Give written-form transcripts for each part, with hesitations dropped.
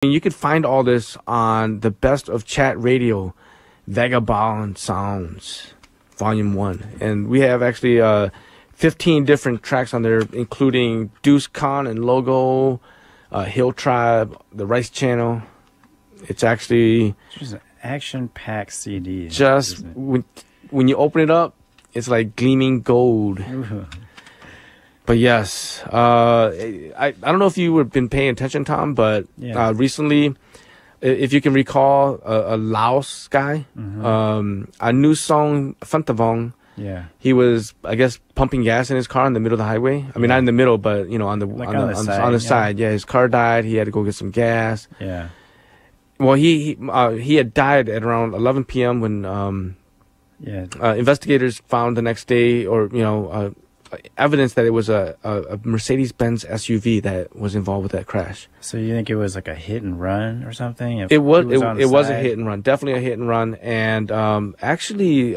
You could find all this on the Best of Chat Radio, Vagabond Sounds, Volume 1. And we have actually 15 different tracks on there, including Deuce Khan and Logo, Hill Tribe, The Rice Channel. It's actually... It's an action-packed CD. Just when you open it up, it's like gleaming gold. Ooh. But yes, I don't know if you have been paying attention, Tom, but recently, if you can recall, a Laos guy, a new song, Fantavong. Yeah. He was, I guess, pumping gas in his car in the middle of the highway. I mean, not in the middle, but you know, on the side. Yeah, his car died. He had to go get some gas. Yeah. Well, he had died at around 11 p.m. when investigators found the next day, or you know, evidence that it was a Mercedes-Benz SUV that was involved with that crash. So you think it was like a hit and run or something? It was a hit and run, definitely a hit and run. And actually,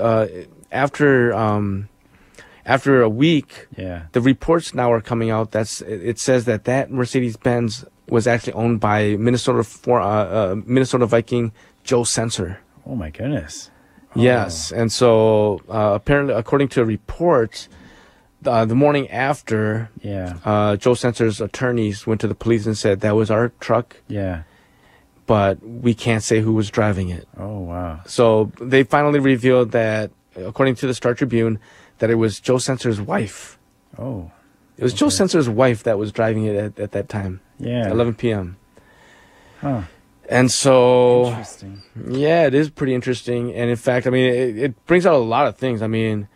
after a week, the reports now are coming out. It says that Mercedes-Benz was actually owned by Minnesota Viking Joe Sensor. Oh my goodness! Oh. Yes, and so apparently, according to reports, the morning after, Joe Sensor's attorneys went to the police and said that was our truck. Yeah, but we can't say who was driving it. Oh wow! So they finally revealed that, according to the Star Tribune, that it was Joe Sensor's wife. Oh. It was Joe Sensor's wife that was driving it at that time. Yeah. 11 p.m. Huh. And so... Interesting. Yeah, it is pretty interesting. And in fact, I mean, it brings out a lot of things. I mean,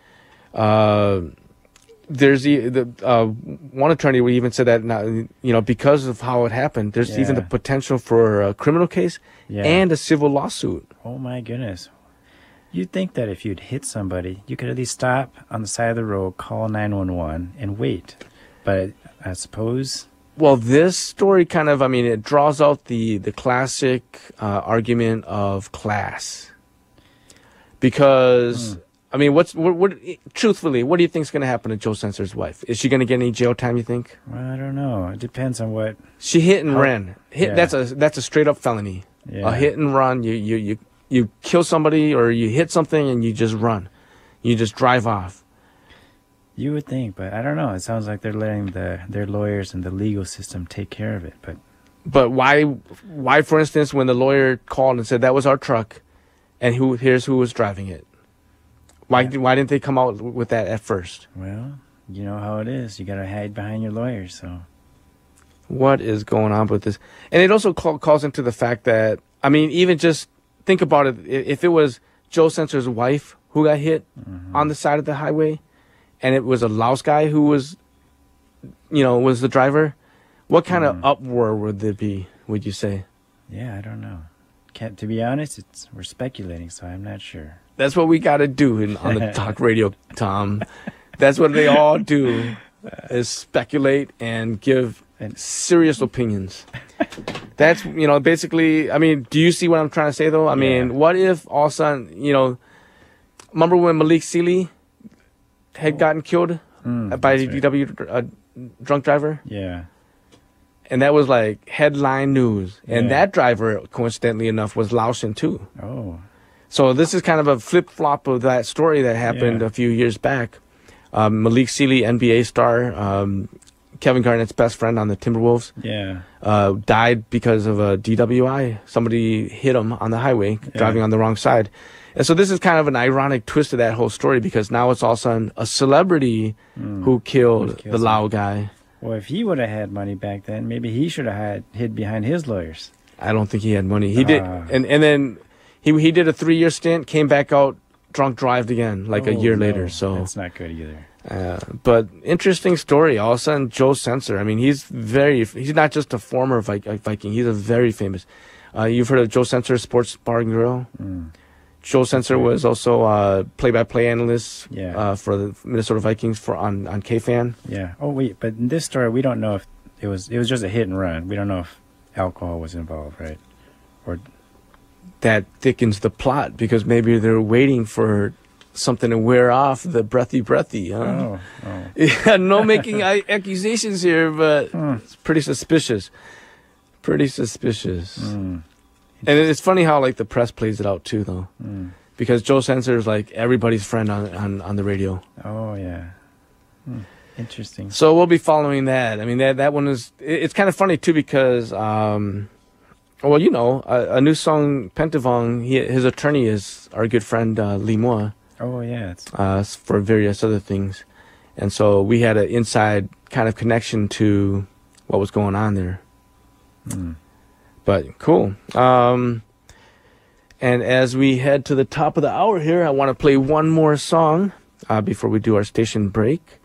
there's one attorney even said that, now, you know, because of how it happened, there's even the potential for a criminal case and a civil lawsuit. Oh, my goodness. You'd think that if you'd hit somebody, you could at least stop on the side of the road, call 911, and wait. But I suppose... Well, this story kind of, I mean, it draws out the classic argument of class. Because, I mean, truthfully, what do you think is going to happen to Joe Sensor's wife? Is she going to get any jail time, you think? Well, I don't know. It depends on what... She hit and ran. That's a straight-up felony. Yeah. A hit and run, you kill somebody or you hit something and you just run. You just drive off. You would think, but I don't know. It sounds like they're letting their lawyers and the legal system take care of it. But why, for instance, when the lawyer called and said that was our truck and here's who was driving it? Why didn't they come out with that at first? Well, you know how it is. You got to hide behind your lawyers, so... What is going on with this? And it also calls into the fact that, I mean, even just... Think about it. If it was Joe Sensor's wife who got hit on the side of the highway, and it was a Laos guy who was the driver, what kind of uproar would there be? Would you say? Yeah, I don't know. To be honest, we're speculating, so I'm not sure. That's what we got to do on the talk radio, Tom. That's what they all do, is speculate and give serious opinions. That's, basically, I mean, do you see what I'm trying to say, though? I mean, what if all of a sudden, remember when Malik Sealy had gotten killed by a DW drunk driver? Yeah. And that was like headline news. And that driver, coincidentally enough, was Laotian, too. Oh. So this is kind of a flip-flop of that story that happened a few years back. Malik Sealy, NBA star, Kevin Garnett's best friend on the Timberwolves, died because of a DWI. Somebody hit him on the highway, driving on the wrong side. And so this is kind of an ironic twist to that whole story, because now it's all of a sudden a celebrity who killed the Lao guy. Well, if he would have had money back then, maybe he should have hid behind his lawyers. I don't think he had money. He did, and then he did a 3-year stint, came back out, drunk drived again, like a year later. So that's not good either. But interesting story. All of a sudden, Joe Sensor. I mean, he's not just a former Viking. He's a very famous. You've heard of Joe Sensor Sports Bar and Grill? Joe Sensor was also a play-by-play analyst for the Minnesota Vikings on KFAN. Yeah. Oh wait, but in this story, we don't know if it was just a hit and run. We don't know if alcohol was involved, right? Or that thickens the plot, because maybe they're waiting for something to wear off the breathy. Huh? Yeah, no making accusations here, but it's pretty suspicious. Pretty suspicious. And it's funny how like the press plays it out too, though, because Joe Sensor is like everybody's friend on the radio. Oh yeah, interesting. So we'll be following that. I mean, that one is it's kind of funny too because well, you know, a new song Pentavong. His attorney is our good friend Lee Moua. Oh yeah, for various other things, and so we had an inside kind of connection to what was going on there. But cool. And as we head to the top of the hour here, I want to play one more song before we do our station break.